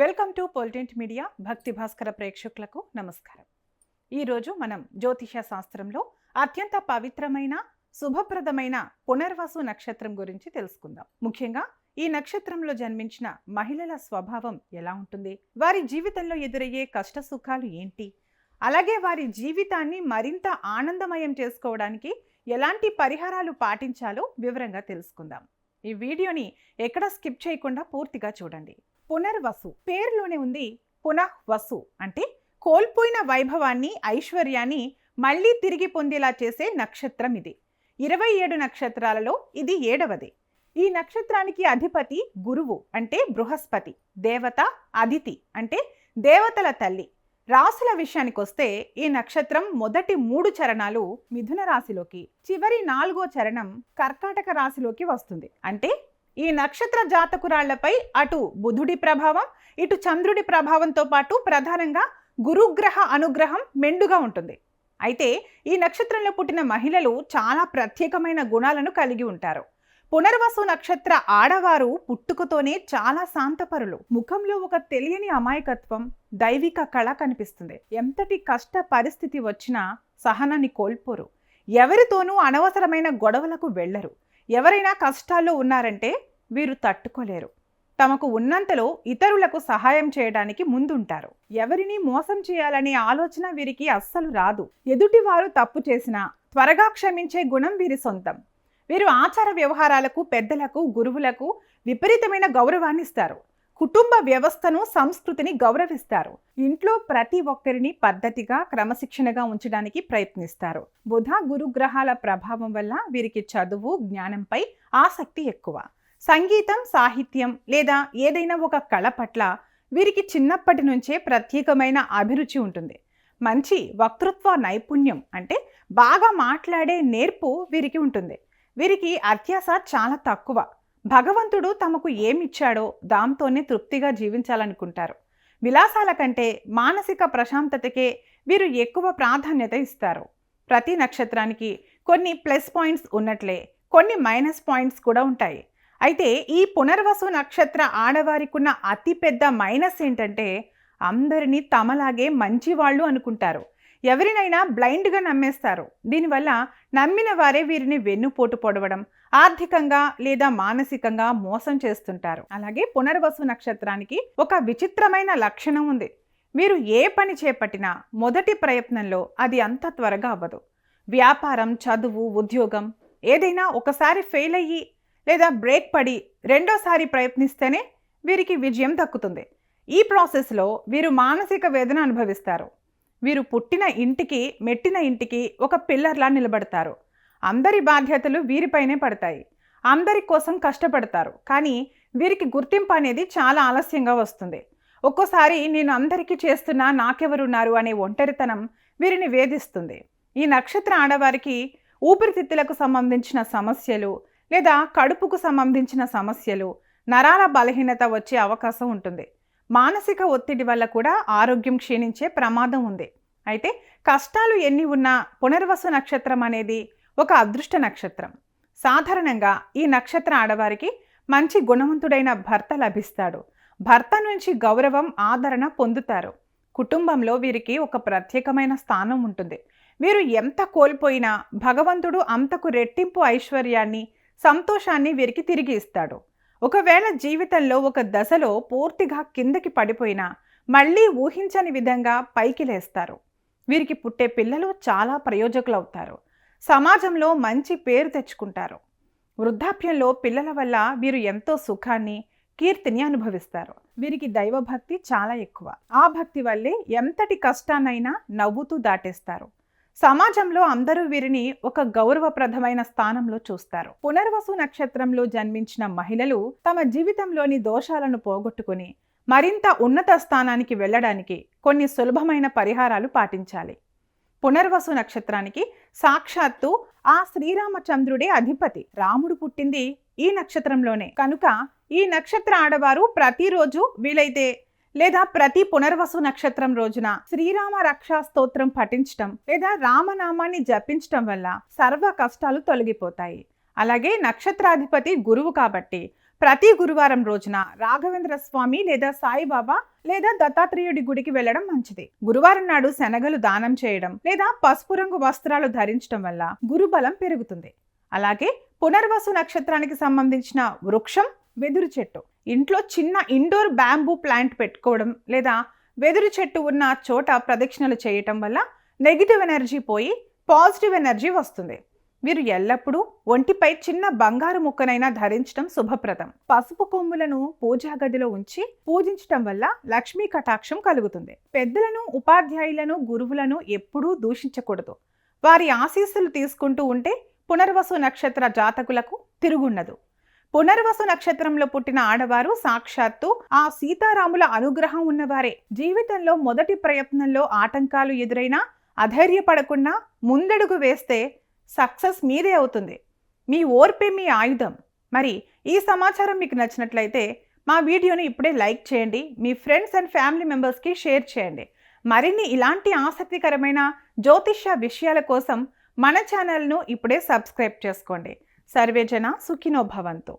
Welcome to పొలిటెంట్ media. భక్తి భాస్కర ప్రేక్షకులకు నమస్కారం. ఈరోజు మనం జ్యోతిష శాస్త్రంలో అత్యంత పవిత్రమైన శుభప్రదమైన పునర్వసు నక్షత్రం గురించి తెలుసుకుందాం. ముఖ్యంగా ఈ నక్షత్రంలో జన్మించిన మహిళల స్వభావం ఎలా ఉంటుంది, వారి జీవితంలో ఎదురయ్యే కష్ట సుఖాలు ఏంటి, అలాగే వారి జీవితాన్ని మరింత ఆనందమయం చేసుకోవడానికి ఎలాంటి పరిహారాలు పాటించాలో వివరంగా తెలుసుకుందాం. ఈ వీడియోని ఎక్కడ స్కిప్ చేయకుండా పూర్తిగా చూడండి. పునర్వసు పేరులోనే ఉంది. పునఃవసు అంటే కోల్పోయిన వైభవాన్ని, ఐశ్వర్యాన్ని మళ్ళీ తిరిగి పొందేలా చేసే నక్షత్రం ఇది. 27 నక్షత్రాలలో ఇది 7వది. ఈ నక్షత్రానికి అధిపతి గురువు అంటే బృహస్పతి, దేవత అదితి అంటే దేవతల తల్లి. రాశుల విషయానికి వస్తే ఈ నక్షత్రం మొదటి 3 చరణాలు మిథున రాశిలోకి, చివరి 4వ చరణం కర్కాటక రాశిలోకి వస్తుంది. అంటే ఈ నక్షత్ర జాతకురాళ్లపై అటు బుధుడి ప్రభావం, ఇటు చంద్రుడి ప్రభావంతో పాటు ప్రధానంగా గురుగ్రహ అనుగ్రహం మెండుగా ఉంటుంది. అయితే ఈ నక్షత్రంలో పుట్టిన మహిళలు చాలా ప్రత్యేకమైన గుణాలను కలిగి ఉంటారు. పునర్వసు నక్షత్ర ఆడవారు పుట్టుకతోనే చాలా శాంతపరులు. ముఖంలో ఒక తెలియని అమాయకత్వం, దైవిక కళ కనిపిస్తుంది. ఎంతటి కష్ట పరిస్థితి వచ్చినా సహనాన్ని కోల్పోరు. ఎవరితోనూ అనవసరమైన గొడవలకు వెళ్లరు. ఎవరైనా కష్టాల్లో ఉన్నారంటే వీరు తట్టుకోలేరు. తమకు ఉన్నంతలో ఇతరులకు సహాయం చేయడానికి ముందుంటారు. ఎవరిని మోసం చేయాలనే ఆలోచన వీరికి అస్సలు రాదు. ఎదుటివారు తప్పు చేసినా త్వరగా క్షమించే గుణం వీరి సొంతం. వీరు ఆచార వ్యవహారాలకు, పెద్దలకు, గురువులకు విపరీతమైన గౌరవాన్ని ఇస్తారు. కుటుంబ వ్యవస్థను, సంస్కృతిని గౌరవిస్తారు. ఇంట్లో ప్రతి ఒక్కరిని పద్ధతిగా, క్రమశిక్షణగా ఉంచడానికి ప్రయత్నిస్తారు. బుధ గురుగ్రహాల ప్రభావం వల్ల వీరికి చదువు, జ్ఞానంపై ఆసక్తి ఎక్కువ. సంగీతం, సాహిత్యం లేదా ఏదైనా ఒక కళ పట్ల వీరికి చిన్నప్పటి నుంచే ప్రత్యేకమైన అభిరుచి ఉంటుంది. మంచి వక్తృత్వ నైపుణ్యం అంటే బాగా మాట్లాడే నేర్పు వీరికి ఉంటుంది. వీరికి అత్యాశ చాలా తక్కువ. భగవంతుడు తమకు ఏమిచ్చాడో దాంతోనే తృప్తిగా జీవించాలనుకుంటారు. విలాసాల కంటే మానసిక ప్రశాంతతకే వీరు ఎక్కువ ప్రాధాన్యత ఇస్తారు. ప్రతి నక్షత్రానికి కొన్ని ప్లస్ పాయింట్స్ ఉన్నట్లే కొన్ని మైనస్ పాయింట్స్ కూడా ఉంటాయి. అయితే ఈ పునర్వసు నక్షత్ర ఆడవారికి ఉన్న అతిపెద్ద మైనస్ ఏంటంటే అందరినీ తమలాగే మంచివాళ్ళు అనుకుంటారు. ఎవరినైనా బ్లైండ్గా నమ్మేస్తారు. దీనివల్ల నమ్మిన వారే వీరిని వెన్నుపోటు పొడవడం, ఆర్థికంగా లేదా మానసికంగా మోసం చేస్తుంటారు. అలాగే పునర్వసు నక్షత్రానికి ఒక విచిత్రమైన లక్షణం ఉంది. మీరు ఏ పని చేపట్టినా మొదటి ప్రయత్నంలో అది అంత త్వరగా అవ్వదు. వ్యాపారం, చదువు, ఉద్యోగం ఏదైనా ఒకసారి ఫెయిల్ అయ్యి లేదా బ్రేక్ పడి రెండోసారి ప్రయత్నిస్తేనే వీరికి విజయం దక్కుతుంది. ఈ ప్రాసెస్లో వీరు మానసిక వేదన అనుభవిస్తారు. వీరు పుట్టిన ఇంటికి, మెట్టిన ఇంటికి ఒక పిల్లర్లా నిలబడతారు. అందరి బాధ్యతలు వీరిపైనే పడతాయి. అందరి కోసం కష్టపడతారు. కానీ వీరికి గుర్తింపు అనేది చాలా ఆలస్యంగా వస్తుంది. ఒక్కోసారి నేను అందరికీ చేస్తున్నా, నాకెవరున్నారు అనే ఒంటరితనం వీరిని వేధిస్తుంది. ఈ నక్షత్ర ఆడవారికి ఊపిరితిత్తులకు సంబంధించిన సమస్యలు లేదా కడుపుకు సంబంధించిన సమస్యలు, నరాల బలహీనత వచ్చే అవకాశం ఉంటుంది. మానసిక ఒత్తిడి వల్ల కూడా ఆరోగ్యం క్షీణించే ప్రమాదం ఉంది. అయితే కష్టాలు ఎన్ని ఉన్నా పునర్వసు నక్షత్రం అనేది ఒక అదృష్ట నక్షత్రం. సాధారణంగా ఈ నక్షత్ర ఆడవారికి మంచి గుణవంతుడైన భర్త లభిస్తాడు. భర్త నుంచి గౌరవం, ఆదరణ పొందుతారు. కుటుంబంలో వీరికి ఒక ప్రత్యేకమైన స్థానం ఉంటుంది. వీరు ఎంత కోల్పోయినా భగవంతుడు అంతకు రెట్టింపు ఐశ్వర్యాన్ని, సంతోషాన్ని వీరికి తిరిగి ఇస్తాడు. ఒకవేళ జీవితంలో ఒక దశలో పూర్తిగా కిందకి పడిపోయినా మళ్ళీ ఊహించని విధంగా పైకి లేస్తారు. వీరికి పుట్టే పిల్లలు చాలా ప్రయోజకులు అవుతారు. సమాజంలో మంచి పేరు తెచ్చుకుంటారు. వృద్ధాప్యంలో పిల్లల వల్ల వీరు ఎంతో సుఖాన్ని, కీర్తిని అనుభవిస్తారు. వీరికి దైవభక్తి చాలా ఎక్కువ. ఆ భక్తి వల్లే ఎంతటి కష్టాన్నైనా నవ్వుతూ దాటేస్తారు. సమాజంలో అందరూ వీరిని ఒక గౌరవప్రదమైన స్థానంలో చూస్తారు. పునర్వసు నక్షత్రంలో జన్మించిన మహిళలు తమ జీవితంలోని దోషాలను పోగొట్టుకుని మరింత ఉన్నత స్థానానికి వెళ్ళడానికి కొన్ని సులభమైన పరిహారాలు పాటించాలి. పునర్వసు నక్షత్రానికి సాక్షాత్తు ఆ శ్రీరామచంద్రుడే అధిపతి. రాముడు పుట్టింది ఈ నక్షత్రంలోనే. కనుక ఈ నక్షత్ర ఆడవారు ప్రతిరోజు వీలైతే లేదా ప్రతి పునర్వసు నక్షత్రం రోజున శ్రీరామ రక్షా స్తోత్రం పఠించటం లేదా రామనామాన్ని జపించటం వల్ల సర్వ కష్టాలు తొలగిపోతాయి. అలాగే నక్షత్రాధిపతి గురువు కాబట్టి ప్రతి గురువారం రోజున రాఘవేంద్ర స్వామి లేదా సాయిబాబా లేదా దత్తాత్రేయుడి గుడికి వెళ్ళడం మంచిది. గురువారం నాడు శనగలు దానం చేయడం లేదా పసుపు రంగు వస్త్రాలు ధరించడం వల్ల గురుబలం పెరుగుతుంది. అలాగే పునర్వసు నక్షత్రానికి సంబంధించిన వృక్షం వెదురు చెట్టు. ఇంట్లో చిన్న ఇండోర్ బ్యాంబూ ప్లాంట్ పెట్టుకోవడం లేదా వెదురు చెట్టు ఉన్న చోట ప్రదక్షిణలు చేయటం వల్ల నెగిటివ్ ఎనర్జీ పోయి పాజిటివ్ ఎనర్జీ వస్తుంది. మీరు ఎల్లప్పుడూ ఒంటిపై చిన్న బంగారు ముక్కనైనా ధరించడం శుభప్రదం. పసుపు కొమ్ములను పూజా గదిలో ఉంచి పూజించటం వల్ల లక్ష్మీ కటాక్షం కలుగుతుంది. పెద్దలను, ఉపాధ్యాయులను, గురువులను ఎప్పుడూ దూషించకూడదు. వారి ఆశీస్సులు తీసుకుంటూ ఉంటే పునర్వసు నక్షత్ర జాతకులకు తిరుగుండదు. పునర్వసు నక్షత్రంలో పుట్టిన ఆడవారు సాక్షాత్తు ఆ సీతారాముల అనుగ్రహం ఉన్నవారే. జీవితంలో మొదటి ప్రయత్నంలో ఆటంకాలు ఎదురైనా అధైర్యపడకుండా ముందడుగు వేస్తే సక్సెస్ మీదే అవుతుంది. మీ ఓర్పే మీ ఆయుధం. మరి ఈ సమాచారం మీకు నచ్చినట్లయితే మా వీడియోని ఇప్పుడే లైక్ చేయండి. మీ ఫ్రెండ్స్ అండ్ ఫ్యామిలీ మెంబర్స్కి షేర్ చేయండి. మరిన్ని ఇలాంటి ఆసక్తికరమైన జ్యోతిష్య విషయాల కోసం మన ఛానల్ను ఇప్పుడే సబ్స్క్రైబ్ చేసుకోండి. సర్వేజన సుఖినో భవంతు.